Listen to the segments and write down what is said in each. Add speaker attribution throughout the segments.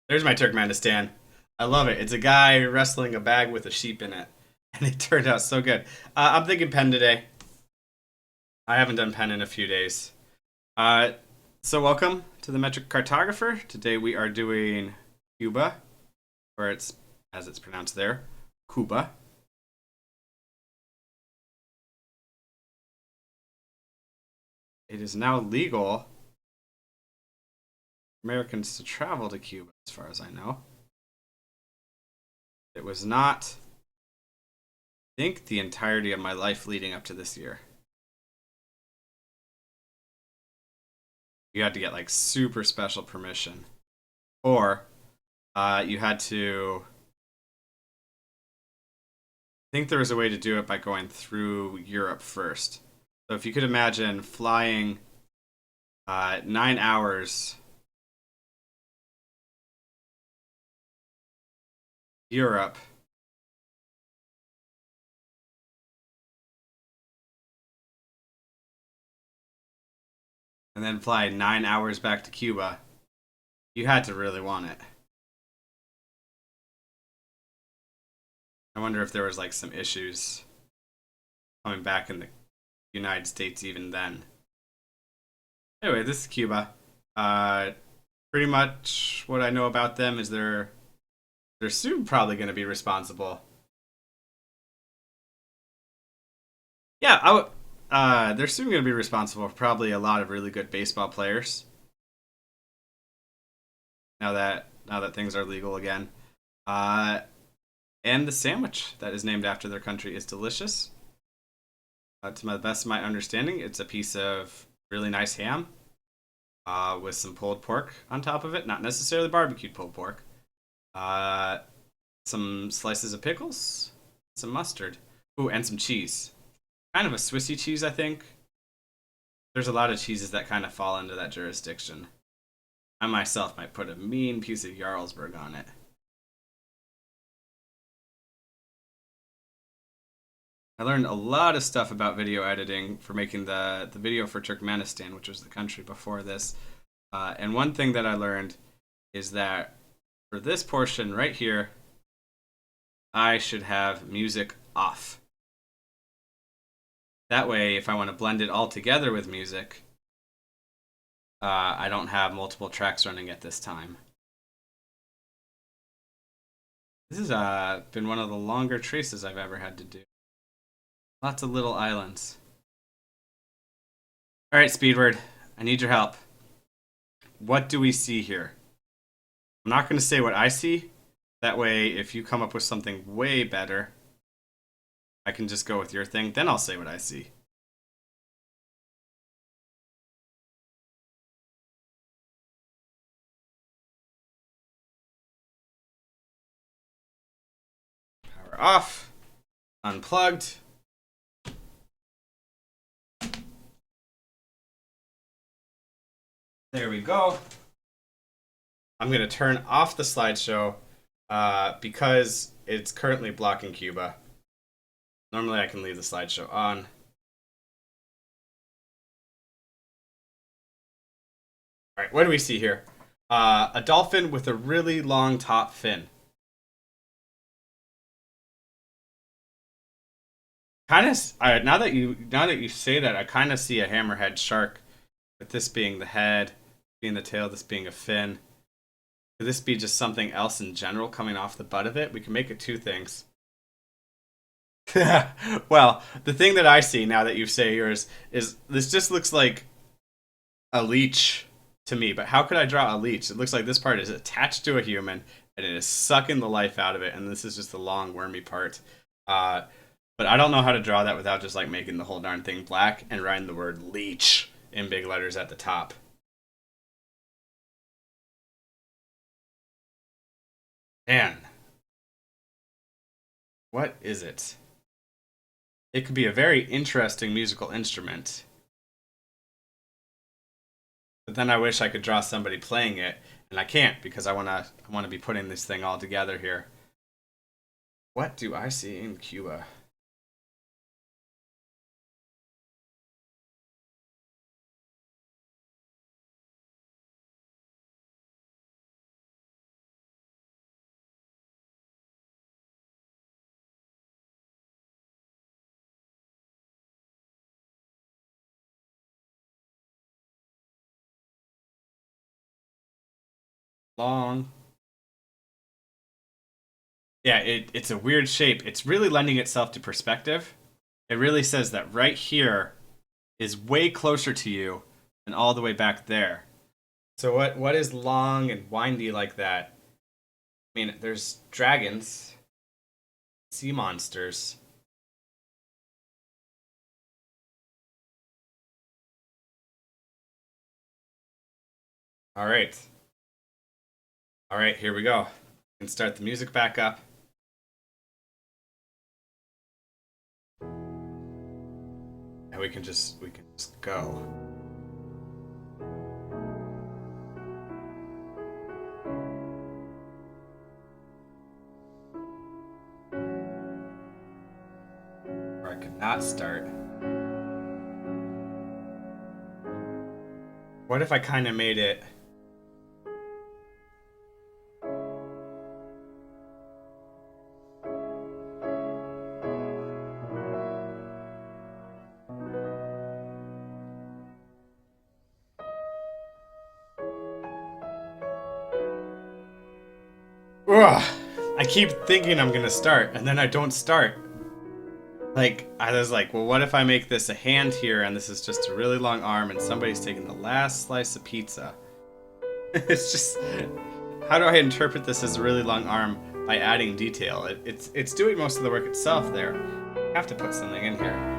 Speaker 1: There's my Turkmenistan. I love it. It's a guy wrestling a bag with a sheep in it, and it turned out so good. I'm thinking pen today. I haven't done pen in a few days. Uh, so welcome to the Metric Cartographer. Today we are doing Cuba, or it's as it's pronounced there, Cuba. It is now legal for Americans to travel to Cuba, as far as I know. It was not, I think, the entirety of my life leading up to this year. You had to get like super special permission, or you had to. I think there was a way to do it by going through Europe first. So if you could imagine flying 9 hours Europe, and then fly 9 hours back to Cuba, you had to really want it. I wonder if there was like some issues coming back in the United States even then. Anyway, this is Cuba. Uh, Pretty much what I know about them is they're soon probably going to be responsible. Yeah, they're soon going to be responsible for probably a lot of really good baseball players. Now that things are legal again. Uh, and the sandwich that is named after their country is delicious. To the best of my understanding, it's a piece of really nice ham with some pulled pork on top of it. Not necessarily barbecued pulled pork. Uh, some slices of pickles, some mustard. Ooh, and some cheese. Kind of a Swissy cheese, I think. There's a lot of cheeses that kind of fall into that jurisdiction. I myself might put a mean piece of Jarlsberg on it. I learned a lot of stuff about video editing for making the video for Turkmenistan, which was the country before this. And one thing that I learned is that for this portion right here, I should have music off. That way, if I want to blend it all together with music, I don't have multiple tracks running at this time. This has been one of the longer traces I've ever had to do. Lots of little islands. All right, Speedward, I need your help. What do we see here? I'm not going to say what I see. That way, if you come up with something way better, I can just go with your thing. Then I'll say what I see. Power off. Unplugged. There we go. I'm going to turn off the slideshow because it's currently blocking Cuba. Normally I can leave the slideshow on. All right, what do we see here? A dolphin with a really long top fin. Kind of. Now that you say that, I kind of see a hammerhead shark, with this being the head, being the tail, this being a fin. Could this be just something else in general coming off the butt of it? We can make it two things. Well, the thing that I see now that you say yours is this just looks like a leech to me. But how could I draw a leech? It looks like this part is attached to a human and it is sucking the life out of it, and this is just the long wormy part. Uh, but I don't know how to draw that without just like making the whole darn thing black and writing the word leech in big letters at the top. Man, what is it? It could be a very interesting musical instrument. But then I wish I could draw somebody playing it, and I can't because I wanna be putting this thing all together here. What do I see in Cuba? long. Yeah, it's a weird shape. It's really lending itself to perspective. It really says that right here is way closer to you than all the way back there. So what is long and windy like that? I mean, there's dragons, sea monsters. All right. All right, here we go. We can start the music back up. And we can just go. Or I could not start. What if I kind of made it? Ugh, I keep thinking I'm gonna start, and then I don't start. Like, I was like, well, what if I make this a hand here, and this is just a really long arm, and somebody's taking the last slice of pizza? It's just, how do I interpret this as a really long arm by adding detail? It's doing most of the work itself there. I have to put something in here.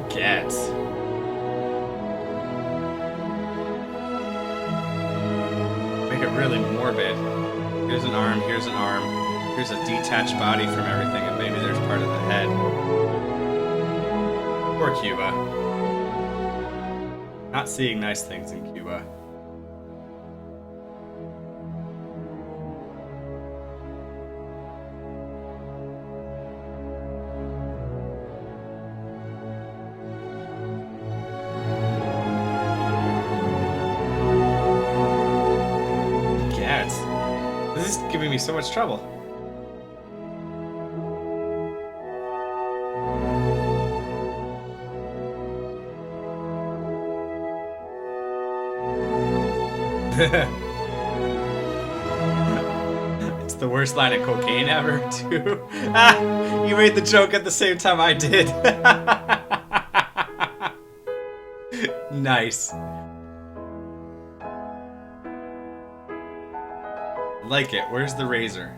Speaker 1: Get. Make it really morbid. Here's an arm, here's an arm, here's a detached body from everything, and maybe there's part of the head. Poor Cuba. Not seeing nice things in Cuba. Get. This is giving me so much trouble. It's the worst line of cocaine ever, too. Ah, you made the joke at the same time I did. Nice. Like it. Where's the razor?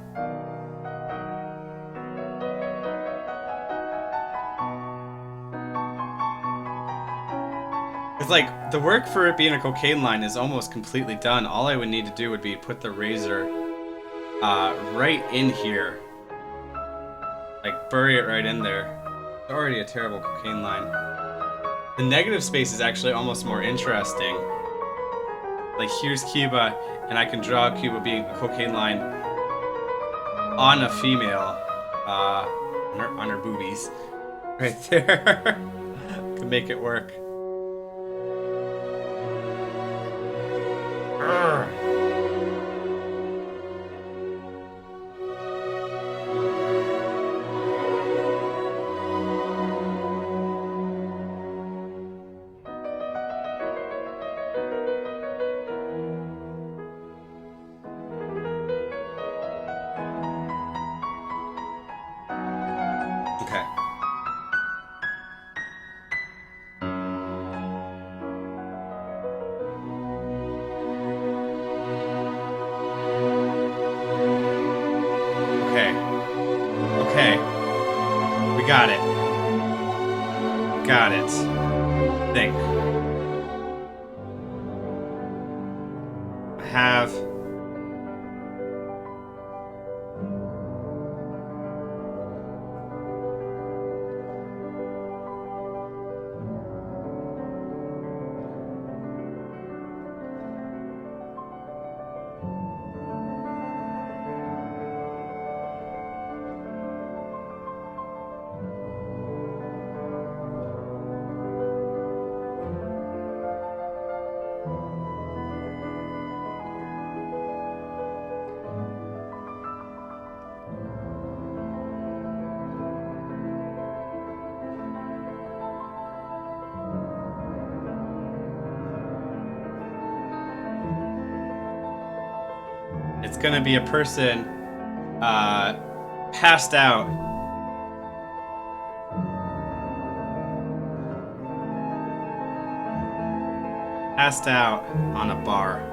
Speaker 1: It's like, the work for it being a cocaine line is almost completely done. All I would need to do would be put the razor right in here. Like, bury it right in there. It's already a terrible cocaine line. The negative space is actually almost more interesting. Like, here's Cuba, and I can draw Cuba being a cocaine line on a female, on her boobies. Right there. Could make it work. Okay. Okay. Okay. We got it. Got it. Think. I have... gonna be a person passed out. Passed out on a bar.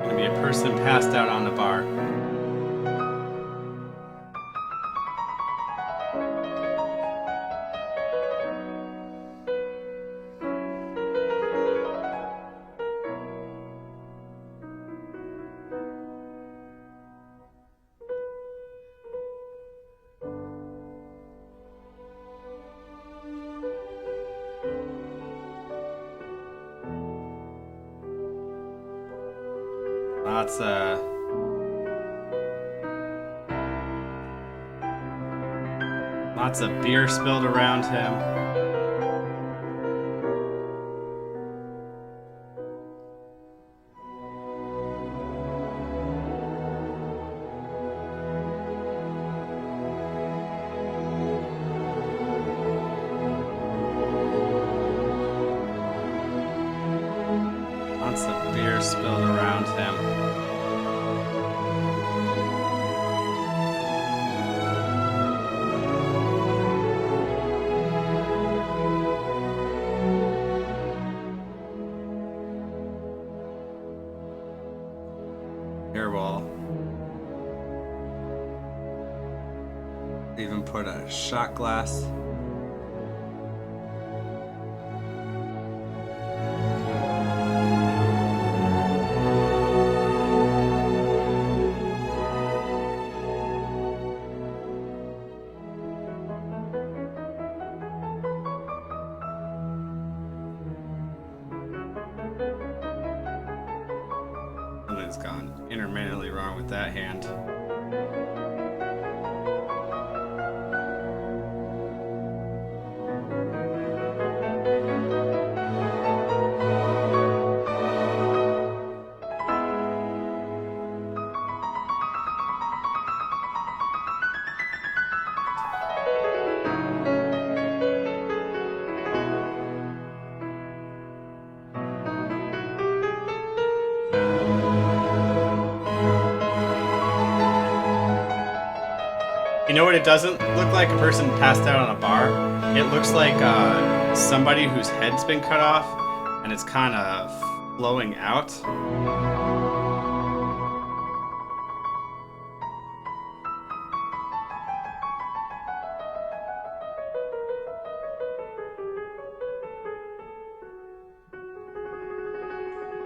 Speaker 1: Gonna be a person passed out on a bar. Lots of beer spilled around him. Lots of beer spilled around him. Hairball. Even put a shot glass. Something's gone intermittently wrong with that hand. You know what it doesn't look like? A person passed out on a bar. It looks like somebody whose head's been cut off and it's kind of flowing out.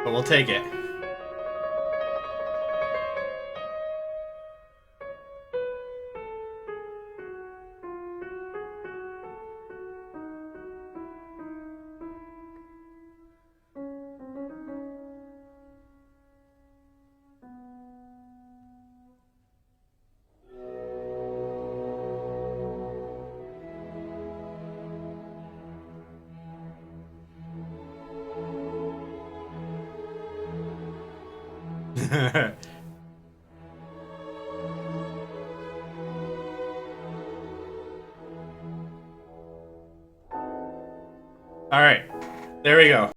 Speaker 1: But we'll take it. All right, there we go.